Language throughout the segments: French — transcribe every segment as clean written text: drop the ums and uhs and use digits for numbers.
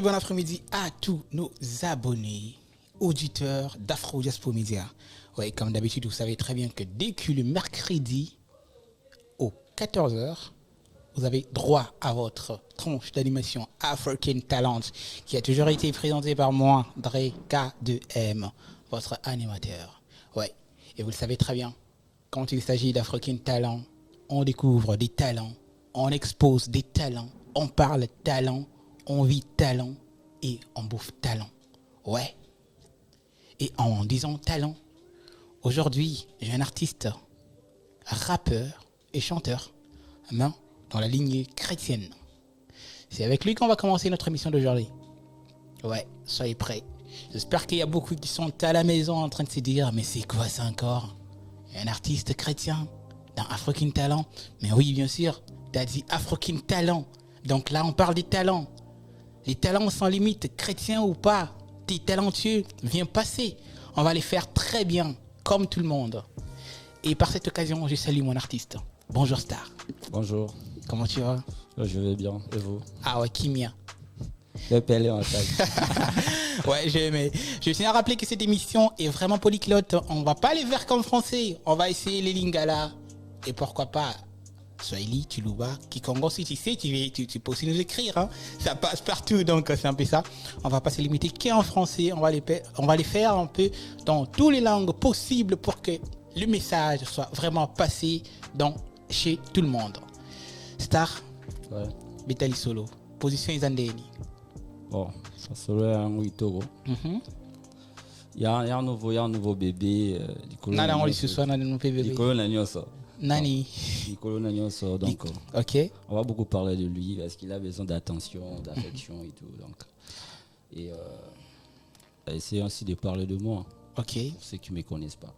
bon après-midi à tous nos abonnés, auditeurs d'Afro Diaspora Media. Oui, comme d'habitude, vous savez très bien que dès que le mercredi, aux 14h, vous avez droit à votre tranche d'animation African Talent qui a toujours été présentée par moi, Dre K2M, votre animateur. Oui, et vous le savez très bien, quand il s'agit d'African Talent, on découvre des talents, on expose des talents, on parle talent, on vit talent et on bouffe talent. Ouais. Et en disant talent, aujourd'hui, j'ai un artiste, rappeur et chanteur, mais dans la lignée chrétienne. C'est avec lui qu'on va commencer notre émission d'aujourd'hui. Ouais, soyez prêts. J'espère qu'il y a beaucoup qui sont à la maison en train de se dire, mais c'est quoi ça encore? Un artiste chrétien dans African Talent. Mais oui, bien sûr, t'as dit African Talent. Donc là, on parle des talents. Les talents sans limite, chrétiens ou pas, t'es talentueux, viens passer. On va les faire très bien, comme tout le monde. Et par cette occasion, je salue mon artiste. Bonjour Star. Bonjour. Comment tu vas? Je vais bien. Et vous? Ah ouais, Kimia. Le Pelé en tag. Ouais, j'ai aimé. Je tiens à rappeler que cette émission est vraiment polyglotte. On va pas les faire comme français. On va essayer les lingala. Et pourquoi pas Swahili, Tuluba, Kikongo, si tu sais, tu peux aussi nous écrire. Hein. Ça passe partout, donc c'est un peu ça. On va pas se limiter qu'en français. On va les faire un peu dans toutes les langues possibles pour que le message soit vraiment passé chez tout le monde. Star, Ouais. Betali Solo, position Isandeni. Bon, ça serait un Ouitogo. Il y a un nouveau bébé. Nana, on lui ce soir, Nana, bébé. Nicolo Nagnoso. Nani. Nicolo Nagnoso. Donc, Ok. on va beaucoup parler de lui parce qu'il a besoin d'attention, d'affection et tout. Donc, essayer aussi de parler de moi. Ok. Pour ceux qui ne me connaissent pas.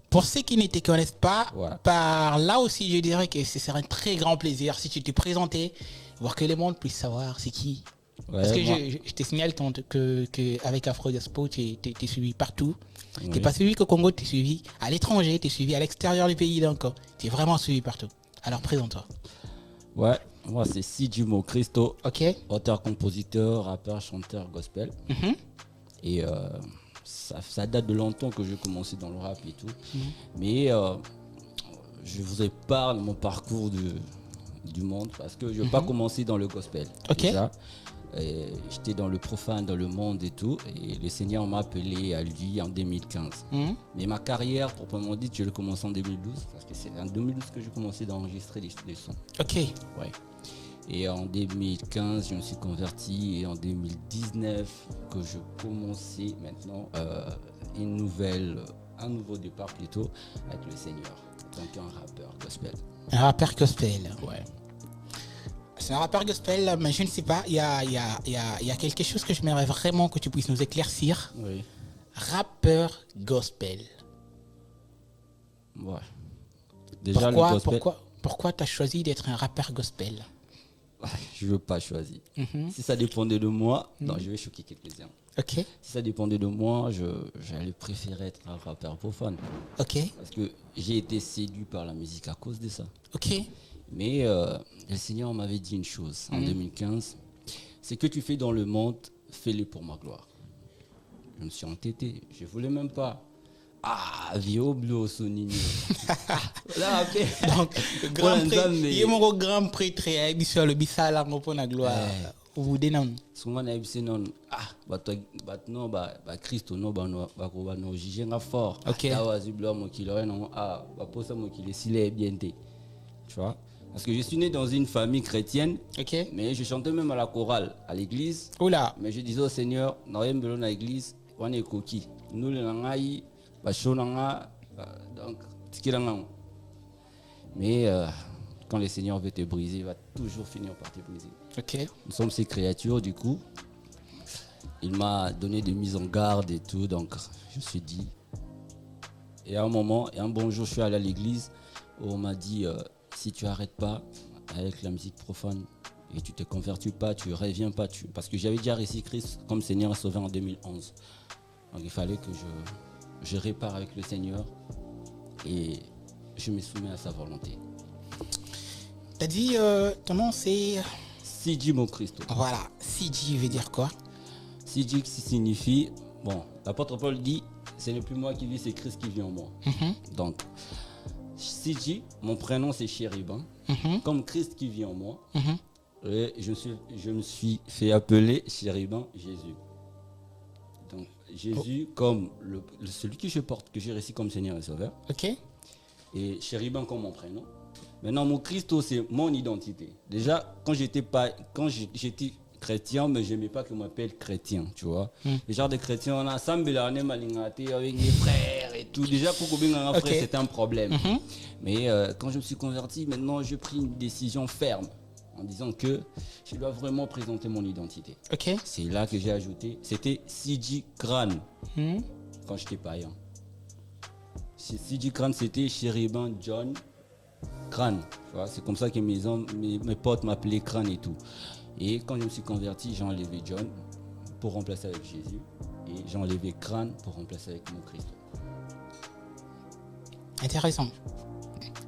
Pour ceux qui ne te connaissent pas, Ouais. par là aussi, je dirais que ce serait un très grand plaisir si tu te présentais, voir que le monde puisse savoir c'est qui. Ouais, Parce que moi- je te signale qu'avec Afro Diaspora, tu es suivi partout. Tu n'es Oui. pas suivi qu'au Congo, tu es suivi à l'étranger, tu es suivi à l'extérieur du pays. Donc, tu es vraiment suivi partout. Alors, présente-toi. Ouais, moi c'est Sidjumo Christo, Ok. auteur, compositeur, rappeur, chanteur gospel. Et ça date de longtemps que j'ai commencé dans le rap et tout. Mais je vous épargne mon parcours du monde parce que je n'ai pas commencé dans le gospel. Ok. Déjà. J'étais dans le profane, dans le monde et tout. Et le Seigneur m'a appelé à lui en 2015. Mais ma carrière, proprement dit, je l'ai commencé en 2012. Parce que c'est en 2012 que j'ai commencé d'enregistrer des sons. Ok. Ouais. Et en 2015, je me suis converti et en 2019 que je commençais maintenant un nouveau départ plutôt avec le Seigneur, en tant qu'un rappeur gospel. Un rappeur gospel. Ouais. C'est un rappeur gospel, mais je ne sais pas. Il y a quelque chose que j'aimerais vraiment que tu puisses nous éclaircir. Oui. Rappeur gospel. Ouais. Déjà le gospel, Pourquoi tu as choisi d'être un rappeur gospel? je ne veux pas choisir. Si ça dépendait de moi, non, je vais choquer quelques-uns. Ok. Si ça dépendait de moi, j'allais préférer être un rappeur profane. Ok. Parce que j'ai été séduit par la musique à cause de ça. Ok. Mais le Seigneur m'avait dit une chose en 2015, c'est que tu fais dans le monde, fais-le pour ma gloire. Je me suis entêté, je ne voulais même pas. Ah, vieux bleu sonini. Là, ok. Donc, il y a mon grand prêtre, il y a le bisala, pour la gloire. Vous dénommez. Souvent, on a dit non. Ah, non, Christ, non, no juger fort. Ok. Ah, vas-y, bleu, mon qui l'aurait non. Ah, pour ça, mon qui les s'il est bien té. Tu vois? Parce que je suis né dans une famille chrétienne, Ok. mais je chantais même à la chorale, à l'église. Oula. Mais je disais au Seigneur, dans l'église, on est coquille. Nous, les langaï, donc, mais quand le Seigneur veut te briser, il va toujours finir par te briser. Ok. Nous sommes ses créatures, du coup. Il m'a donné des mises en garde et tout, donc je me suis dit. Et à un moment, et un bon jour, je suis allé à l'église où on m'a dit si tu n'arrêtes pas avec la musique profane et tu ne te convertis pas, tu ne reviens pas. Parce que j'avais déjà reçu Christ comme Seigneur Sauveur en 2011. Donc il fallait que je répare avec le Seigneur et je me soumets à sa volonté. T'as dit ton nom c'est CG Mon Christo. Voilà, CG veut dire quoi? CG qui signifie, bon, l'apôtre Paul dit, ce n'est plus moi qui vis, c'est Christ qui vit en moi. Donc, CG, mon prénom c'est Chériban, comme Christ qui vit en moi. Et je me suis fait appeler Chériban Jésus. Donc, Jésus comme celui que je porte, que j'ai reçu comme Seigneur et Sauveur. Ok. Et Chériban comme mon prénom. Maintenant, mon Christo, c'est mon identité. Déjà, quand j'étais chrétien, mais je n'aimais pas qu'on m'appelle chrétien, tu vois. Les genres de chrétiens, on a Sambelane Malingate avec les frères et tout. Déjà, pour qu'on un frère, c'était un problème. Mais quand je me suis converti, maintenant, j'ai pris une décision ferme en disant que je dois vraiment présenter mon identité. Ok. C'est là que j'ai ajouté, c'était CG Crane quand j'étais païen. CG Crane, c'était Chériban John Crane. C'est comme ça que mes potes m'appelaient Crane et tout. Et quand je me suis converti, j'ai enlevé John pour remplacer avec Jésus. Et j'ai enlevé Crane pour remplacer avec mon Christ. Intéressant.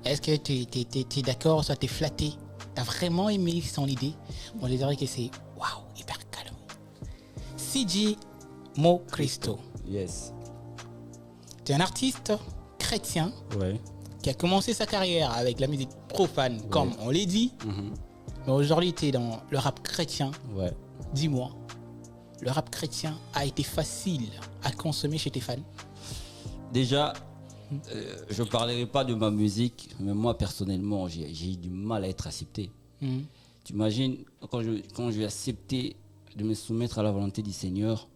Est-ce que tu es d'accord, soit tu es flatté? Tu as vraiment aimé son idée? On dirait que c'est waouh, hyper calme. CG Mo Christo. Yes. Tu es un artiste chrétien Ouais. qui a commencé sa carrière avec la musique profane, comme on l'a dit. Mais aujourd'hui, tu es dans le rap chrétien. Ouais. Dis-moi, le rap chrétien a été facile à consommer chez tes fans? Déjà, je ne parlerai pas de ma musique, mais moi, personnellement, j'ai eu du mal à être accepté. Tu imagines, quand j'ai accepté de me soumettre à la volonté du Seigneur,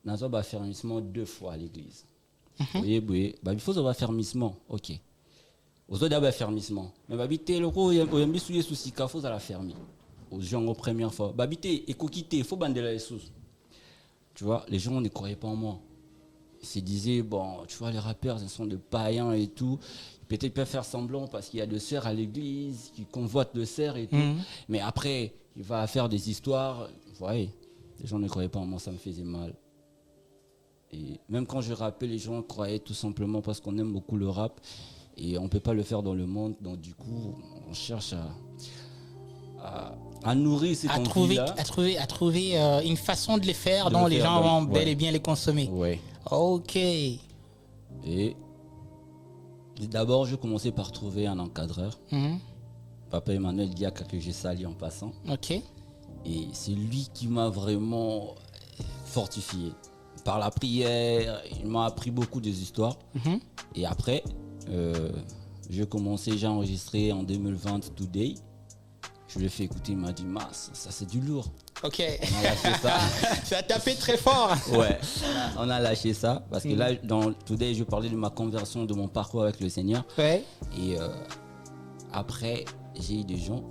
Nazo a fermissement 2 fois à l'église. Oui, il faut avoir fermissement, ok. Aux autres, il y a fermissement. Mais il y a des soucis qu'il faut la fermer. Aux gens, aux premières fois. Il faut bander la sous. Tu vois, les gens ne croyaient pas en moi. Ils se disaient, bon, tu vois, les rappeurs, ils sont de païens et tout. Peut-être ils peuvent faire semblant parce qu'il y a des sœurs à l'église qui convoitent de sœurs et tout. Mais après, il va faire des histoires. Vous voyez, les gens ne croyaient pas en moi, ça me faisait mal. Et même quand je rappais, les gens croyaient tout simplement parce qu'on aime beaucoup le rap. Et on ne peut pas le faire dans le monde. Donc du coup, on cherche à nourrir cette envie-là. À trouver une façon de les faire dont les gens vont bel et bien les consommer. Ouais. Ok. Et d'abord, je commençais par trouver un encadreur. Papa Emmanuel Diaka, que j'ai sali en passant. Ok. Et c'est lui qui m'a vraiment fortifié. Par la prière, il m'a appris beaucoup des histoires. Et après, j'ai enregistré en 2020 Today. Je lui ai fait écouter, il m'a dit, Mars, ça c'est du lourd. Ok. On a lâché ça. Ça a tapé très fort. Ouais, on a lâché ça. Parce que là, dans Today, je parlais de ma conversion, de mon parcours avec le Seigneur. Ouais. Et après, j'ai eu des gens,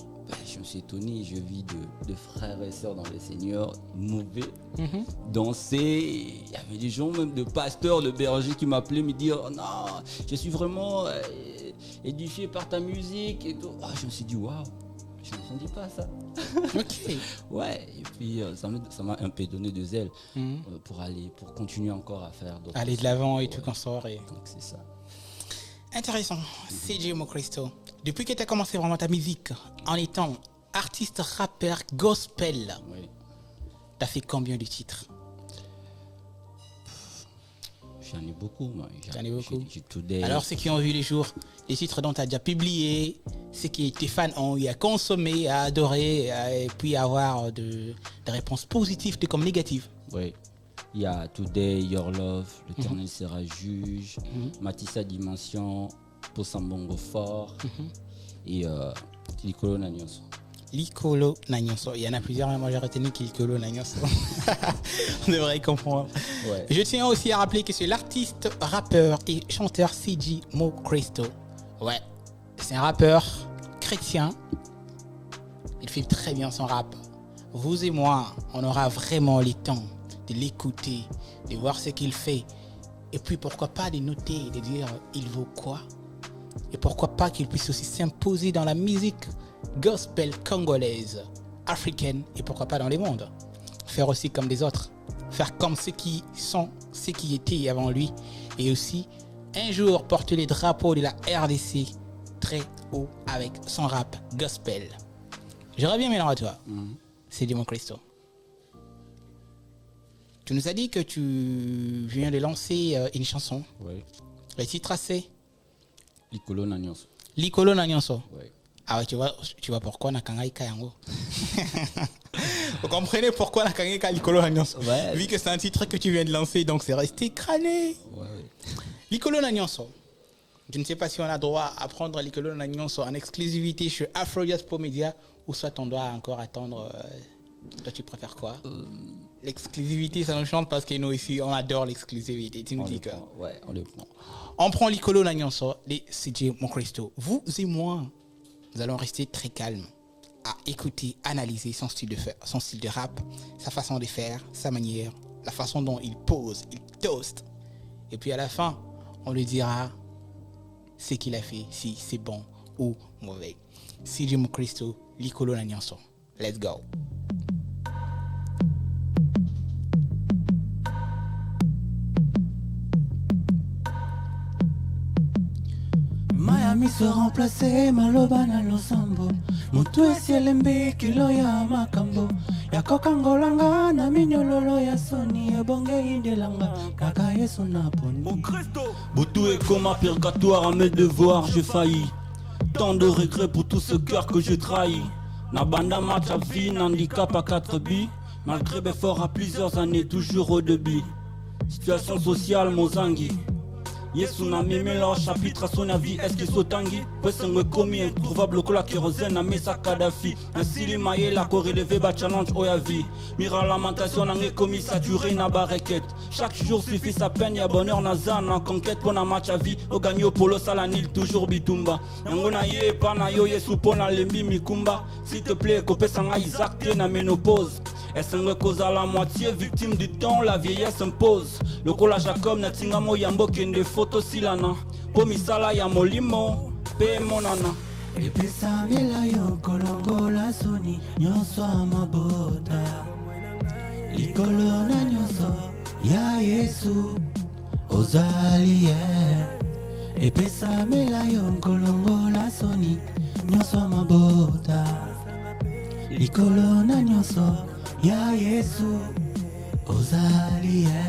je me suis étonné, je vis de frères et sœurs dans le Seigneur, mauvais, danser. Il y avait des gens, même de pasteurs, de bergers qui m'appelaient, me dire, oh non, je suis vraiment édifié par ta musique et tout. Je me suis dit, waouh, je ne m'attendais pas à ça. Ok. Ouais, et puis ça m'a un peu donné de zèle pour continuer encore à faire d'autres aller de l'avant et tout qu'on sort. Donc c'est ça. Intéressant. CG Mo Christo. Depuis que tu as commencé vraiment ta musique en étant artiste rappeur gospel, tu as fait combien de titres? J'en ai beaucoup, moi. J'en ai beaucoup. Today. Alors, ceux qui ont vu les jours, les titres dont tu as déjà publié, ceux que tes fans ont eu à consommer, à adorer, et puis à avoir des réponses positives comme négatives. Oui. Il y a Today, Your Love, l'Éternel sera juge, Matissa Dimension, Posambongo Fort et Likolo Nanyonso. Likolo Nanyonso. Il y en a plusieurs, mais moi j'ai retenu Likolo Nanyonso. On devrait comprendre. Ouais. Je tiens aussi à rappeler que c'est l'artiste, rappeur et chanteur CG Mo Christo. Ouais, c'est un rappeur chrétien. Il fait très bien son rap. Vous et moi, on aura vraiment le temps de l'écouter, de voir ce qu'il fait. Et puis pourquoi pas de noter, de dire il vaut quoi. Et pourquoi pas qu'il puisse aussi s'imposer dans la musique gospel congolaise, africaine et pourquoi pas dans les mondes. Faire aussi comme des autres. Faire comme ceux qui sont, ceux qui étaient avant lui. Et aussi, un jour, porter les drapeaux de la RDC très haut avec son rap gospel. Je reviens maintenant à toi. C'est Mon Christo. Tu nous as dit que tu viens de lancer une chanson. Oui. Le titre c'est Likolo na nyonso. Likolo na nyonso. Oui. Ah ouais, tu vois pourquoi Nakangai Kayango. Vous comprenez pourquoi Nakangai Likolo na nyonso. Ouais. Vu que c'est un titre que tu viens de lancer, donc c'est resté crâné. Ouais. Likolo na nyonso. Je ne sais pas si on a droit à prendre Likolo na nyonso en exclusivité chez Afro Diaspora Media ou soit on doit encore attendre. Toi, tu préfères quoi? L'exclusivité, ça nous chante parce que nous ici, on adore l'exclusivité. Tu nous dis que. Ouais, on le prend. On prend Likolo na nyonso de CJ Mon Christo. Vous et moi, nous allons rester très calmes à écouter, analyser son style de faire, son style de rap, sa façon de faire, sa manière, la façon dont il pose, il toast. Et puis à la fin, on lui dira ce qu'il a fait, si c'est bon ou mauvais. CJ Mon Christo, Likolo na nyonso. Let's go. Miami se remplacer maloba na losambo mutu esielembe kilo ya makambo yakokangolanga na minyololo ya soni ebonge indelanga kaka yesu na poni Boutou est comme un purgatoire à mes devoirs, j'ai failli. Tant de regrets pour tout ce cœur que je trahis. Nabanda match à vie, handicap à 4 billes. Malgré l'effort à plusieurs années, toujours au débit. Situation sociale, Mozangi. Yesu na mimela chapitre à son avis, est-ce qu'il s'otangi? Pues un commis introuvable que la kérosène a mis sa Kadhafi. Ainsi les maillets la corrélevée ba challenge oya vie. Mira lamentation n'a commis saturé na barrequette. Chaque jour suffit sa peine, y'a bonheur na zan en conquête pour na match à vie. Au gagné au polo salanil toujours bitumba. Yango na ye pa na yo yesu po na lembi mikumba. S'il te plaît, copé sanga Isaac t'es na ménopause. Est-ce un cause à la moitié victime du temps, la vieillesse impose. Le cola Jacob na tingamo yambo kende photo silana. Pomisala ya molimo, pe monana. epesa mela yo kolongola soni nyonso amabota likolo na nyonso ya yesu ozali ye epesa mela yo kolongola soni nyonso amabota likolo na nyonso ya yesu ozali ye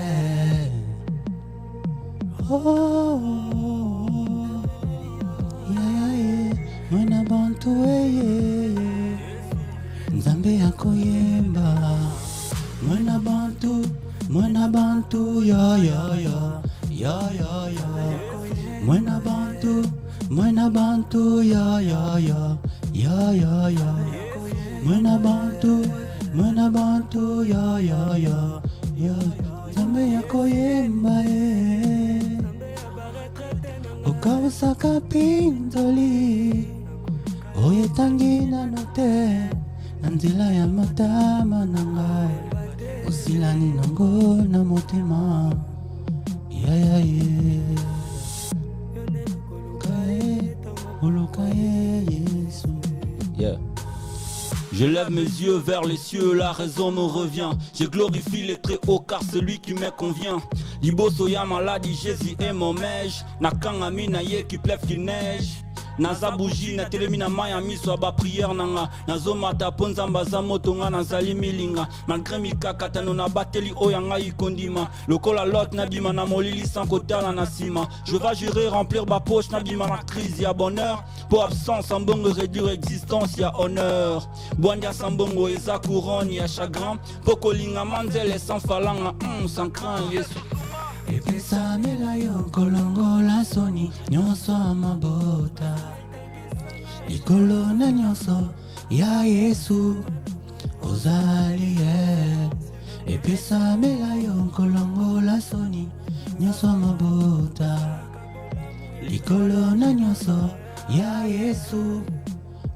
Mwena bantu Nzambe akoyemba Mwena bantu ya Mwena bantu ya Mwena bantu ya Nzambe akoyemba Okawusaka pindoli oyetangi nano te na nzela ya matama na ngai osilani nango na motema yayaye kae oluka ye yesu. Yeah. Je lève mes yeux vers les cieux, la raison me revient. Je glorifie les très hauts car celui qui me convient. Libo soya maladie, Jésus est mon mèche. Nakanga mina ye qui pleuve qui neige. Naza bougie na telemi na Miami so ba prière nanga. Nazo mata ponza mbaza motonga na zali milinga. Malgré mikaka tano na bateli oyanga ikondima. Lokola lot na bima na molili sans kotala na sima. Je vais jurer remplir ba poche na bima na crise ya bonheur. Pour absence en bongo réduire existence ya honneur. Boandia sambongo eza couronne ya chagrin. Pokolinga manzele sans falanga sans craint Yesu. Epesa mela yo kolongola soni nyonso amabota likolo na nyonso ya yesu ozali ye epesa mela yo kolongola soni nyonso amabota likolo na nyonso ya yesu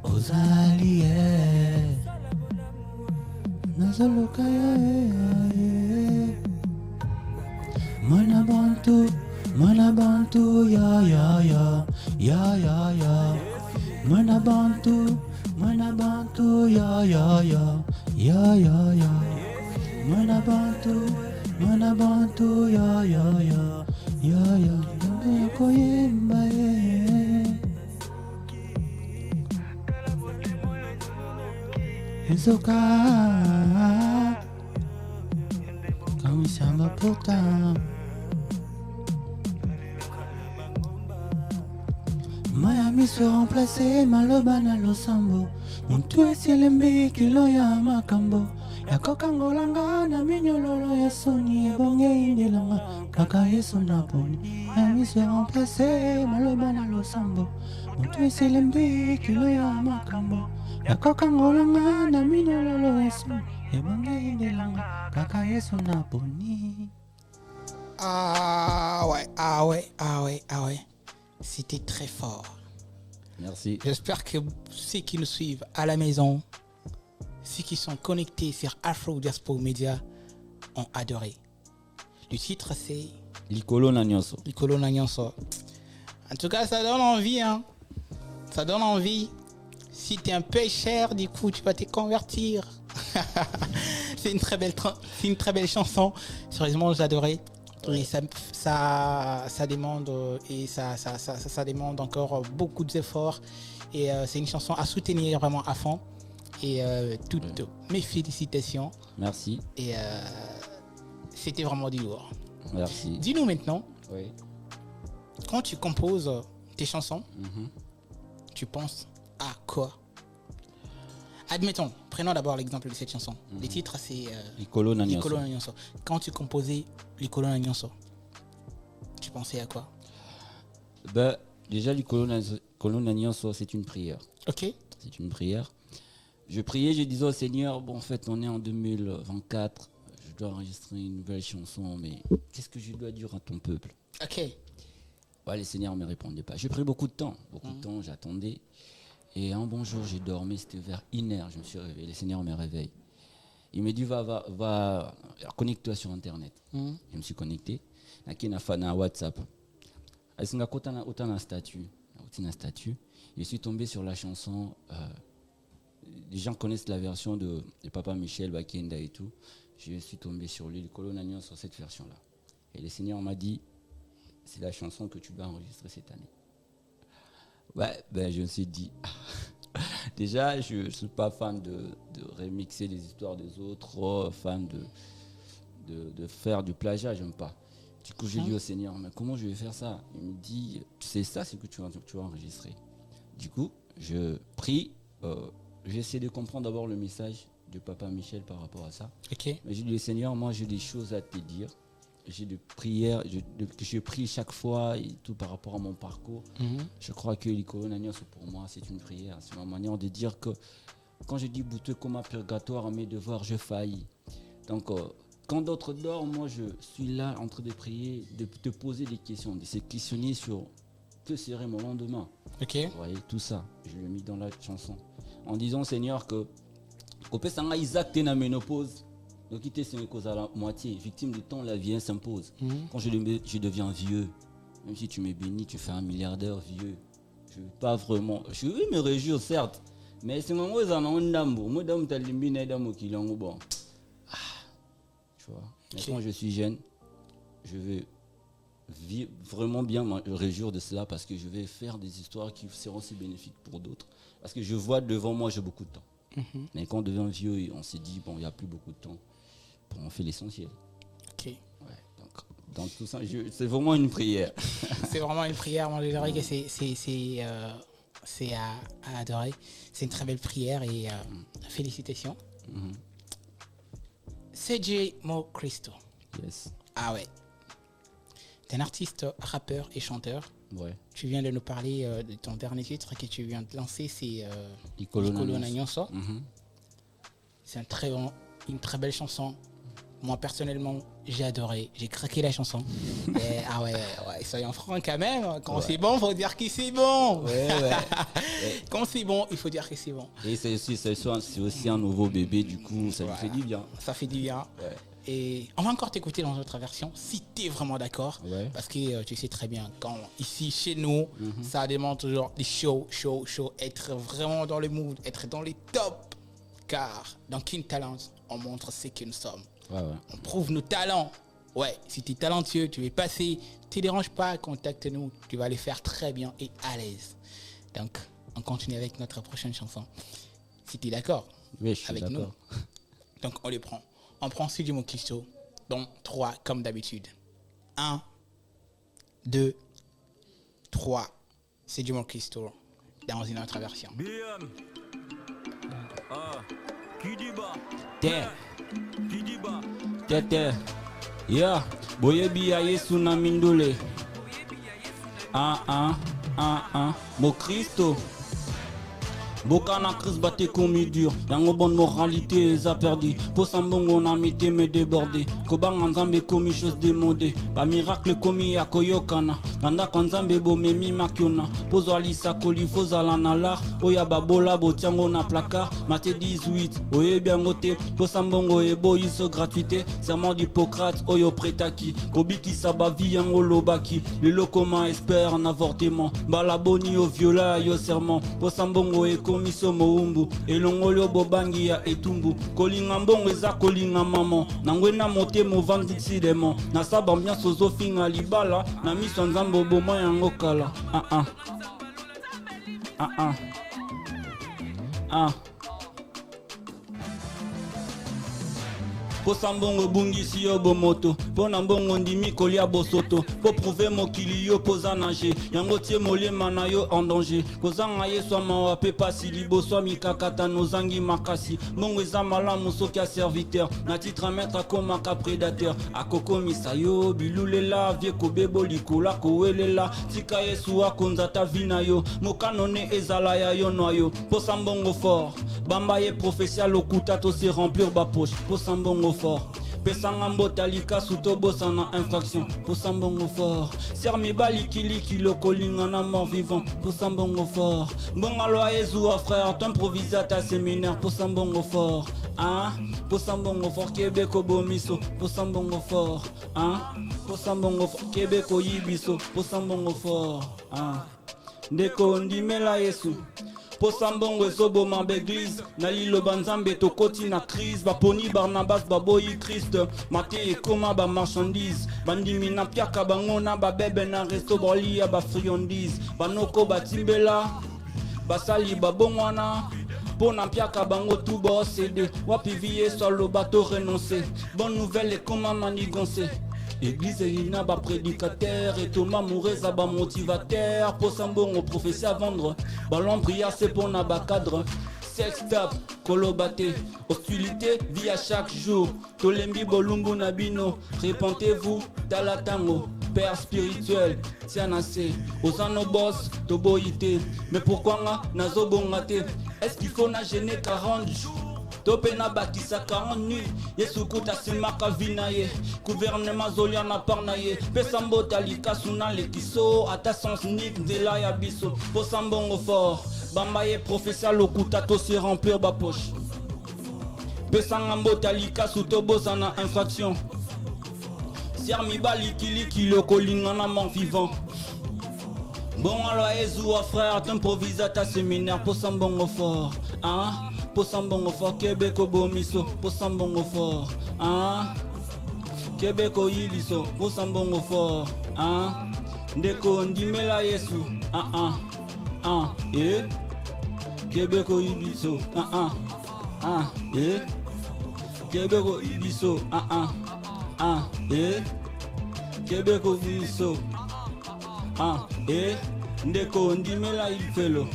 ozali ye nazoluka ye Mwena bantu ya Mwena bantu ya Mwena bantu ya Nzambe akoyemba ye Ezoka Kamisamba Pota Miami se remplacer Maloba na Losambo Muntu esielembi kilo ya makambo Yakokangolanga na minyololo ya soni Ebonge indelanga kaka yesu na poni Miami se remplacer Maloba na Losambo Muntu esielembi kilo ya makambo Yakokangolanga na minyololo ya soni Ebonge indelanga kaka yesu na poni. Ah ouais. C'était très fort. Merci. J'espère que ceux qui nous suivent à la maison, ceux qui sont connectés sur Afro Diaspora Media ont adoré. Le titre c'est Likolo na nyonso. Likolo na nyonso. En tout cas, ça donne envie, hein. Ça donne envie. Si tu es un peu cher, du coup, tu vas te convertir. C'est une très belle chanson. Sérieusement, j'adorais. Et ça demande et ça demande encore beaucoup d'efforts. Et c'est une chanson à soutenir vraiment à fond. Et toutes mes félicitations. Merci. Et c'était vraiment du lourd. Merci. Dis-nous maintenant, Oui. quand tu composes tes chansons, tu penses à quoi? Admettons, prenons d'abord l'exemple de cette chanson. Le titre c'est Likolo na nyonso. Likolo na nyonso. Quand tu composais Likolo na nyonso, tu pensais à quoi? Ben, déjà, Likolo na nyonso, c'est une prière. Ok. C'est une prière. Je priais, je disais au Seigneur, bon, en fait, on est en 2024, je dois enregistrer une nouvelle chanson, mais qu'est-ce que je dois dire à ton peuple? Ok. Ouais, le Seigneur ne me répondait pas. J'ai pris beaucoup de temps, j'attendais. Et un bon jour, j'ai dormi, c'était vers 1h, je me suis réveillé, le Seigneur me réveille. Il me dit, va connecte-toi sur Internet. Je me suis connecté. Na WhatsApp. Je suis tombé sur la chanson. Les gens connaissent la version de Papa Michel Bakenda et tout. Je suis tombé sur lui, Likolo na nyonso, sur cette version-là. Et le Seigneur m'a dit, c'est la chanson que tu dois enregistrer cette année. Ouais, ben je me suis dit, déjà je ne suis pas fan de remixer les histoires des autres, fan de faire du plagiat, j'aime pas. Du coup j'ai dit au Seigneur, mais comment je vais faire ça? Il me dit, tu sais ça, c'est que tu vas enregistrer. Du coup, je prie, j'ai essayé de comprendre d'abord le message de Papa Michel par rapport à ça. Ok. Mais j'ai dit, Seigneur, moi j'ai des choses à te dire. J'ai des prières que je prie chaque fois et tout par rapport à mon parcours. Je crois que Likolo na nyonso pour moi c'est une prière. C'est ma manière de dire que quand je dis bouteux comme un purgatoire à mes devoirs, je faillis. Donc quand d'autres dorment, moi je suis là en train de prier, de te poser des questions, de se questionner sur que serait mon lendemain. Ok. Vous voyez, tout ça, je l'ai mis dans la chanson. En disant Seigneur que Isaac t'es dans la ménopause. Donc, il était cause à la moitié, victime du temps, la vieillesse s'impose. Quand je deviens vieux, même si tu me bénis, tu fais un milliardaire vieux. Je ne veux pas vraiment. Je vais me réjouir, certes, mais c'est moi, tu vois. Mais quand je suis jeune, je vais vraiment bien me réjouir de cela parce que je vais faire des histoires qui seront aussi bénéfiques pour d'autres. Parce que je vois devant moi, j'ai beaucoup de temps. Mais quand on devient vieux, on se dit, bon, il n'y a plus beaucoup de temps. Bon, on fait l'essentiel. Ok. Ouais, donc, dans tout ça, c'est vraiment une prière. C'est vraiment une prière. Moi, je dirais que c'est à adorer. C'est une très belle prière et félicitations. CJ Mo Cristo. Yes. Ah ouais. T'es un artiste, rappeur et chanteur. Ouais. Tu viens de nous parler de ton dernier titre que tu viens de lancer, c'est Likolo na nyonso. C'est une très belle chanson. Moi personnellement, j'ai adoré, j'ai craqué la chanson. Et, ah ouais, soyons francs quand même. Quand c'est bon, faut dire que c'est bon. Ouais. Quand c'est bon, il faut dire que c'est bon. Et c'est aussi un nouveau bébé, du coup, ça lui fait du bien. Ça fait du bien. Ouais. Et on va encore t'écouter dans notre version si tu es vraiment d'accord. Ouais. Parce que tu sais très bien, quand ici chez nous, ça demande toujours des show, être vraiment dans le mood, être dans les tops. Car dans King Talent, on montre ce que nous sommes. Ouais. On prouve nos talents. Ouais, si tu es talentueux, tu veux passer, ne te dérange pas, contacte-nous. Tu vas les faire très bien et à l'aise. Donc, on continue avec notre prochaine chanson. Si tu es d'accord. Oui, je suis avec nous. d'accord. Donc on les prend. On prend Sidi Mokisto, donc 3 comme d'habitude. 1, 2, 3. Sidi Mokisto dans une autre version. BM. Kidiba. Te, Tete. Yeah. Boyebi ya Yesu na mindule. Mo Christo. Bokana crise batte comme dur. Yango bonne moralité les a perdu. Posambongo on a mité me débordé. Kobang nzambe commis chose démodée. Pas miracle commis ya koyokana. Nanda kanzambe bo memi makiona. Pozo alisa koli fozala na lar. Oya babola botiango na placard. Maté 18. Oye bien goté. Posambongo ebo iso gratuité. Serment d'Hippocrate. Oyo prétaki. Kobiki sabavi yango lobaki. Le lokoma espère un avortement. Balaboni au viola yo serment. Posambongo e komiso moumbu elongolo bobangi ya etumbu kolinga mbongo eza kolinga maman nangwena motemo vandisi demo na saba ambiance ozofinga libala na miso nzambo boma yango kala posa mbongo bungisi yo bomoto mpo na mbongo ndimi kolia bosoto po prouve mokili yo poza nage yango tie molema na yo en danger kozanga ye swa mawa mpe pasi liboso mikakata nozangi makasi mbongo eza malamu soki ya serviteur na titre maître akomaka prédateur akokomisa yo bilulela vie kobebo likolo akowelela tika yesu akonza ta vi na yo mokanone ezala ya yo noyo posa mbongo fort bamba ye prophétia lokuta to se remplir bapoche posa mbongo fort pesanga mbotalika sutobosa na infraction posa mbongo fort sermi balikiliki lokolinga na mort vivant posa mbongo fort mbongalo ayezuwa frère t'improvisa ta séminaire posa mbongo fort posa mbongo fort kebeko bomiso posa mbongo fort posa mbongo fort kebeko yibiso posa mbongo fort ndeko ndimela yesu posa mbongo ezoboma baeglise na liloba nzambe tokoti na crise baponi barnabas baboyi krist mate ekoma bamarchandise bandimi na piaka bango na babebe na resto balia bafriandise banoko batimbela basali babongwana mpo na mpiaka bango tu baosede wapi vie so aloba to renonce bonne nouvelle ekoma manigonce Église ina ba prédicateur et Thomas Moureza ba motivateur posa mbongo prophétie à vendre ballon prière c'est pour na ba cadre sex tap kolobate hostilité vie à chaque jour tolembi bolumbu nabino répentez-vous talatango père spirituel tianase osano boss toboyité mais pourquoi nga nazobongate est-ce qu'il faut na gêner 40 jours topena bakisa 40 nuits yesu kuta simaka vina ye gouvernement zolia na parna ye pesa mbota likasu na lekiso ata sans nik nzela ya biso posa mbongo fort bamba ye professeur lokuta to se remplir ba poche pesanga mbota likasu tobosa na infraction sermi balikiliki lokolinga na mort vivant bon alors ezuwa frère t'improvisa ta séminaire posa mbongo fort posa mbongo fort kebeko bomiso posa mbongo fort kebeko yiliso posa mbongo fort ndeko ndimela yesu kebeko yiliso kebeko yiliso kebeko yiliso ndeko ndimela ilfelo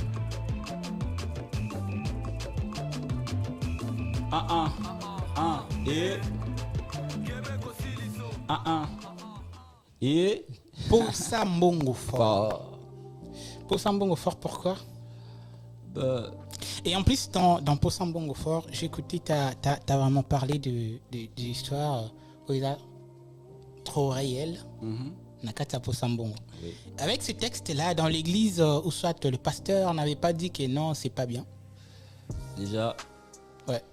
Posa mbongo fort. Posa mbongo fort, pourquoi? Et en plus, dans Posa mbongo fort, j'ai écouté, t'as vraiment parlé de l'histoire où il a trop réel. Nakata Posa mbongo. Oui. Avec ce texte-là, dans l'église, où soit le pasteur n'avait pas dit que non, c'est pas bien. Déjà, Ouais.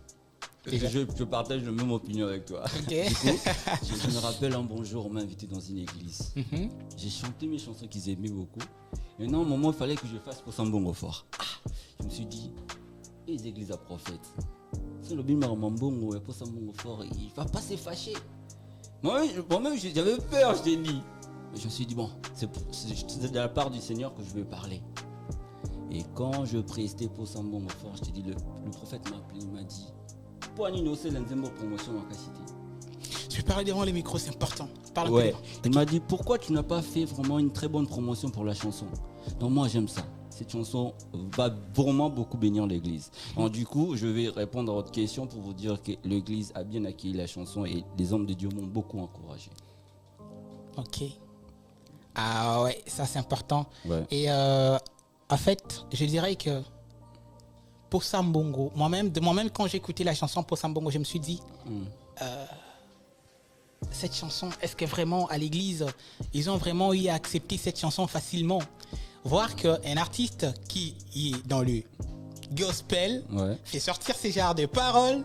je partage la même opinion avec toi. Ok. Du coup, je me rappelle un bonjour, on m'a invité dans une église. J'ai chanté mes chansons qu'ils aimaient beaucoup. Et non, à un moment, il fallait que je fasse Posa mbongo fort. Je me suis dit, les églises à prophètes, si le bimar mbongo et Posa mbongo fort, il va pas se fâcher. Moi-même, j'avais peur, je t'ai dit. Mais je me suis dit, bon, c'est de la part du Seigneur que je vais parler. Et Quand je prestais pour Sambongo fort, je te dis, le prophète m'a appelé, il m'a dit, pour annoncer l'ensemble promotion dans la cité. Tu parles devant les micros, c'est important. Parle un peu Ouais, devant. il m'a dit, pourquoi tu n'as pas fait vraiment une très bonne promotion pour la chanson? Donc moi j'aime ça. Cette chanson va vraiment beaucoup bénir l'église. Donc du coup, je vais répondre à votre question pour vous dire que l'église a bien accueilli la chanson et les hommes de Dieu m'ont beaucoup encouragé. Ok. Ah ouais, ça c'est important. Ouais. Et en fait, je dirais que pour Sambongo, moi-même quand j'ai écouté la chanson pour Sambongo, je me suis dit, cette chanson, est-ce que vraiment à l'église, ils ont vraiment eu à accepter cette chanson facilement? Voir qu'un artiste qui est dans le gospel fait sortir ces genres de paroles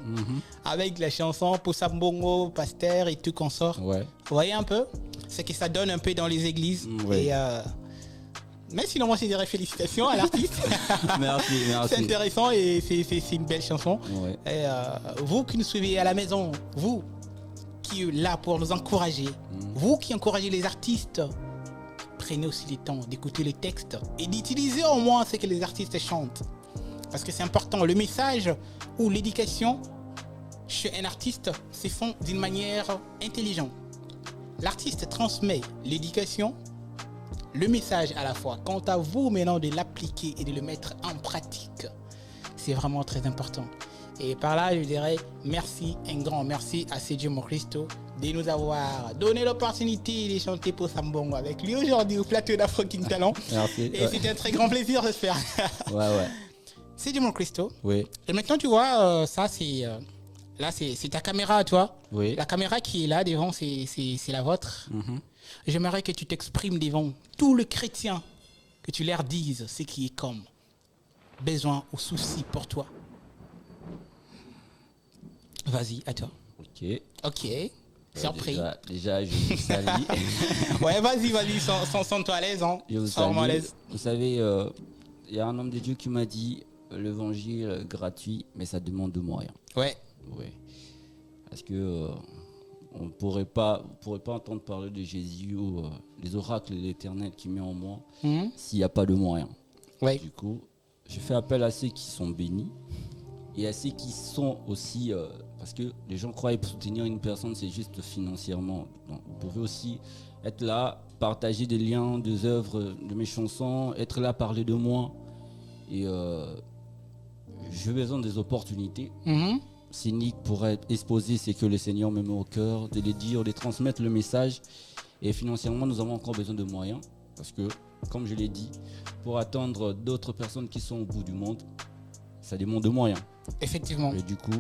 avec la chanson pour Sambongo, Pasteur et tout consort. Ouais. Vous voyez un peu? C'est que ça donne un peu dans les églises. Ouais. Et mais sinon, moi, je dirais félicitations à l'artiste. Merci. C'est intéressant et c'est une belle chanson. Ouais. Et vous qui nous suivez à la maison, vous qui êtes là pour nous encourager, vous qui encouragez les artistes, prenez aussi le temps d'écouter les textes et d'utiliser au moins ce que les artistes chantent. Parce que c'est important. Le message ou l'éducation chez un artiste se font d'une manière intelligente. L'artiste transmet l'éducation, le message à la fois. Quant à vous maintenant de l'appliquer et de le mettre en pratique, c'est vraiment très important. Et par là, je dirais merci, un grand merci à Sergio Mocristo de nous avoir donné l'opportunité de chanter pour Sambongo avec lui aujourd'hui au plateau d'Afro King Talent. Merci. Et c'était un très grand plaisir, j'espère. Ouais. Sergio Mocristo. Oui. Et maintenant, tu vois, ça c'est... là, c'est ta caméra, toi. Oui. La caméra qui est là devant, c'est la vôtre. J'aimerais que tu t'exprimes devant tous les chrétiens, que tu leur dises ce qui est comme besoin ou souci pour toi. Vas-y, à toi. Ok. Surpris. Déjà, je vous salue. Ouais, vas-y, sens-toi à l'aise. Hein. Je vous Sens-moi à salue. l'aise. Vous savez, il y a un homme de Dieu qui m'a dit l'évangile gratuit, mais ça demande de moyens. Ouais. Oui. Parce que on ne pourrait pas entendre parler de Jésus ou les oracles de l'Éternel qui met en moi s'il n'y a pas de moyens. Ouais. Du coup, je fais appel à ceux qui sont bénis et à ceux qui sont aussi... parce que les gens croient que soutenir une personne, c'est juste financièrement. Donc, vous pouvez aussi être là, partager des liens, des œuvres, de mes chansons, être là, parler de moi. Et j'ai besoin des opportunités. Cynique pour être exposé, c'est que le Seigneur me met au cœur, de les dire, de transmettre le message. Et financièrement, nous avons encore besoin de moyens. Parce que, comme je l'ai dit, pour attendre d'autres personnes qui sont au bout du monde, ça demande de moyens. Effectivement. Et du coup,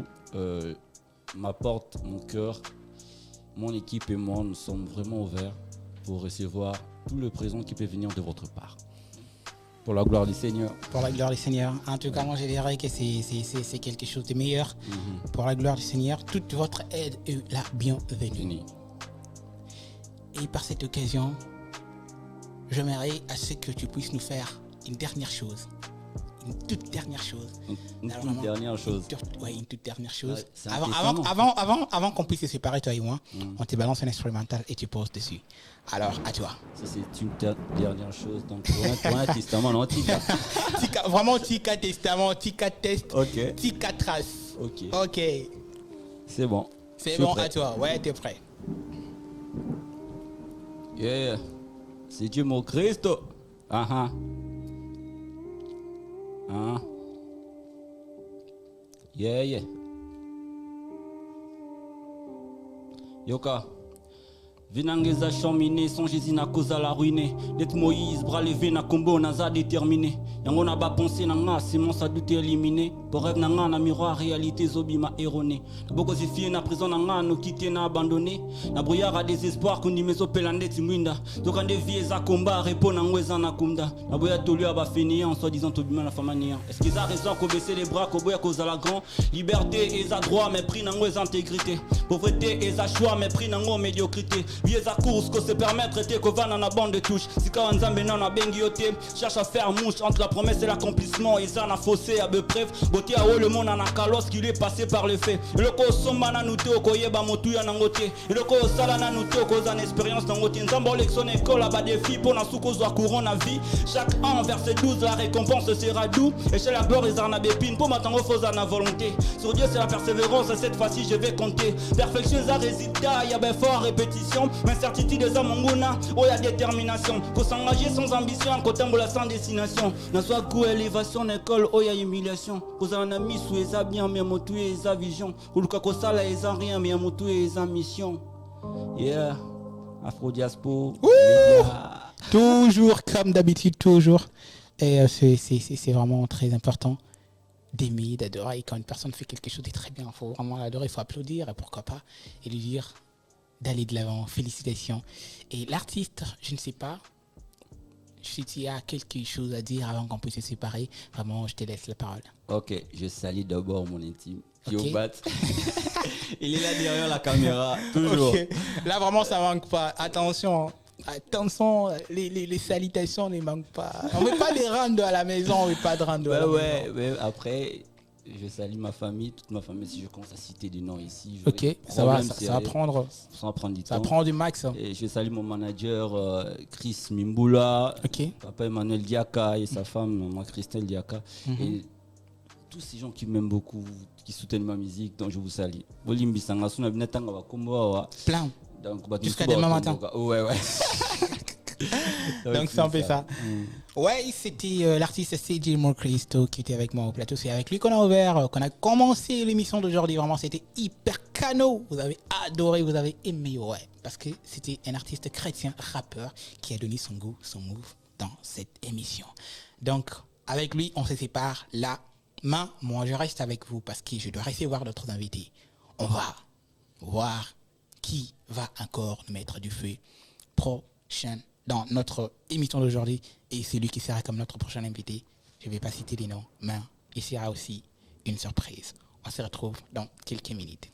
ma porte, mon cœur, mon équipe et moi, nous sommes vraiment ouverts pour recevoir tout le présent qui peut venir de votre part. Pour la gloire du Seigneur. Pour la gloire du Seigneur. En tout cas, moi, je dirais que c'est quelque chose de meilleur. Pour la gloire du Seigneur, toute votre aide est la bienvenue. Et par cette occasion, j'aimerais à ce que tu puisses nous faire une dernière chose. Une toute dernière chose. Une toute dernière chose. Une toute dernière chose. Ouais, c'est un avant qu'on puisse se séparer, toi et moi, on te balance un instrumental et tu poses dessus. Alors, à toi. Ça, c'est une dernière chose. Donc, pour un testament, non, tika. Vraiment, tika testament, tika test, Ok. tika trace. Ok. C'est bon. C'est bon, à toi. Ouais, t'es prêt. Yeah. C'est Dieu mon Christ. Yeah. Yoka. Vinangeza chaminé, son Jésus n'a cause à la ruiner. D'être Moïse, bras levés, na combo, naza déterminé. Yango na ba pensé nanga, c'est mon ça doute éliminé. Pour rêve nanga, na miroir, réalité, zobi m'a erroné. Boko zifie na prison nanga, no quitté, na abandonné. Na brouillard à désespoir, qu'on y meso pelande timwinda. Donc en dévié za combat, répond na ngweza na kumda. Na boya tolu aba fainéant, en soi-disant tobima la famania. Est-ce qu'ils a raison qu'on baisser les bras, qu'on boya cause à la grand? Liberté et za droit, mais pris na ngweza intégrité. Pauvreté et za choix, mais pris na ngweza médiocrité. Vieux à course, qu'on se permettre, t'es qu'on va dans la bande de touche. Si quand on zambé dans la bengi yoté, cherche à faire mouche entre la promesse et l'accomplissement. Ils en a faussé à peu près. Beauté à haut le monde en a kalos qu'il est passé par le fait. Le ko somba na nous te okoyeba motu ya nangote. Le ko sala na nous te okoza expérience nangote. Nzambo lection école à bas défi pour na souko zo couronne à vie. Chaque an verset 12 la récompense sera doux. Et chez la beurre ils en a bépine pour m'attendre faux à la volonté. Sur Dieu c'est la persévérance. Cette fois-ci je vais compter. Perfection ça résultat. Il y a ben fort répétition. Incertitude des hommes nguna. Oh y a détermination. Faut s'engager sans ambition. En côté sans destination. Na soit coup élévation école. Oh y a humiliation. Vous en a mis sous les bien mais motu et sa vision. Ou le kakosala et sa rien mais motu et sa mission. Yeah. Afro Diaspo. Toujours comme d'habitude, toujours. Et c'est vraiment très important d'aimer, d'adorer. Et quand une personne fait quelque chose de très bien, il faut vraiment l'adorer, il faut applaudir, et pourquoi pas, et lui dire d'aller de l'avant. Félicitations. Et l'artiste, je ne sais pas si tu as quelque chose à dire avant qu'on puisse se séparer. Vraiment, je te laisse la parole. Ok, je salue d'abord mon intime. Okay. Il est là derrière la caméra, toujours. Okay. Là, vraiment, ça manque pas. Attention, les salutations ne manquent pas. On ne veut pas les rendre à la maison, on ne veut pas de rendre à la maison. Ouais, après, je salue ma famille, toute ma famille. Si je commence à citer des noms ici, ok, ça va prendre du temps. Ça prend du max. Et je salue mon manager Chris Mimbula, okay. Papa Emmanuel Diaka et sa femme, maman Christelle Diaka. Et tous ces gens qui m'aiment beaucoup, qui soutiennent ma musique, donc je vous salue. Plein. Jusqu'à demain matin. Ouais. Donc c'est un peu ça. Ouais, c'était l'artiste CJ Cristo qui était avec moi au plateau. C'est avec lui qu'on a ouvert, qu'on a commencé l'émission d'aujourd'hui. Vraiment, c'était hyper canon. Vous avez adoré, vous avez aimé, ouais. Parce que c'était un artiste chrétien, rappeur, qui a donné son goût, son move dans cette émission. Donc, avec lui, on se sépare là. Mais moi, je reste avec vous parce que je dois recevoir d'autres invités. On va voir qui va encore nous mettre du feu prochain dans notre émission d'aujourd'hui. Et celui qui sera comme notre prochain invité, je ne vais pas citer les noms, mais il sera aussi une surprise. On se retrouve dans quelques minutes.